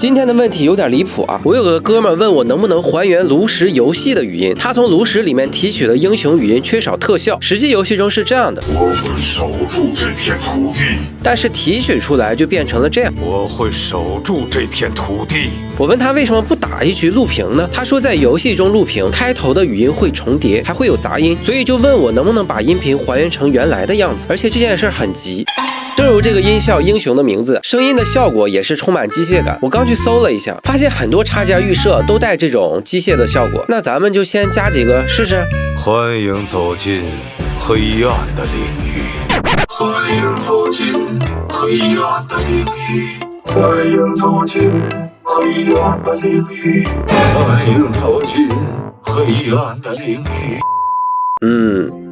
今天的问题有点离谱啊！我有个哥们问我能不能还原炉石游戏的语音，他从炉石里面提取了英雄语音，缺少特效。实际游戏中是这样的：我会守住这片土地，但是提取出来就变成了这样。我会守住这片土地。我问他为什么不打一局录屏呢？他说在游戏中录屏，开头的语音会重叠，还会有杂音，所以就问我能不能把音频还原成原来的样子。而且这件事很急。正如这个音效英雄的名字，声音的效果也是充满机械感。我刚去搜了一下，发现很多插件预设都带这种机械的效果。那咱们就先加几个试试。欢迎走进黑暗的领域，欢迎走进黑暗的领域，欢迎走进黑暗的领域，欢迎走进黑暗的领域。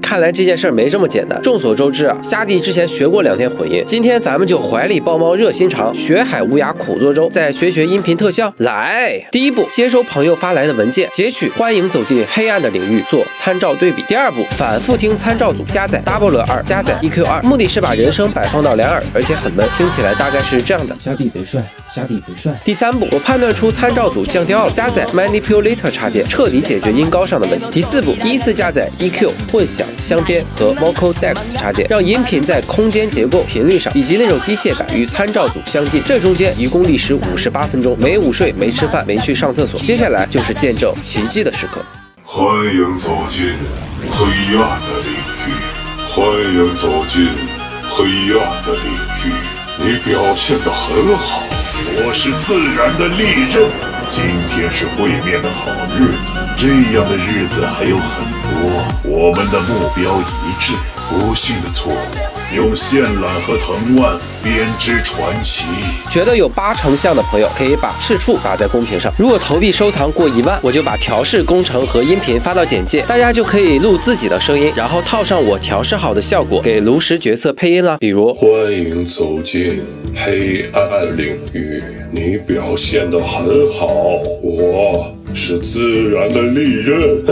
看来这件事儿没这么简单。众所周知啊，虾弟之前学过2天混音，今天咱们就怀里抱猫热心肠，学海无涯苦作舟，再学学音频特效。来，第一步，接收朋友发来的文件，截取欢迎走进黑暗的领域做参照对比。第二步，反复听参照组，加载 double2 加载 EQ2， 目的是把人声摆放到2耳，而且很闷，听起来大概是这样的：虾弟贼帅，虾弟贼帅。第三步，我判断出参照组降调了，加载 manipulator 插件，彻底解决音高上的问题。第四步，依次加载 EQ、混响、镶边和 vocal decks 插件，让音频在空间结构、频率上以及那种机械感与参照组相近。这中间一共历时58分钟，没午睡、没吃饭、没去上厕所。接下来就是见证奇迹的时刻。欢迎走进黑暗的领域，欢迎走进黑暗的领域。你表现得很好，我是自然的利刃。今天是会面的好日子，这样的日子还有很多。我们的目标一致，不幸的错误，用线缆和藤蔓编织传奇。觉得有80%像的朋友可以把赤处打在公屏上。如果投币收藏过1万，我就把调试工程和音频发到简介，大家就可以录自己的声音，然后套上我调试好的效果，给炉石角色配音了。比如欢迎走进黑暗领域，你表现得很好，我是自然的利刃。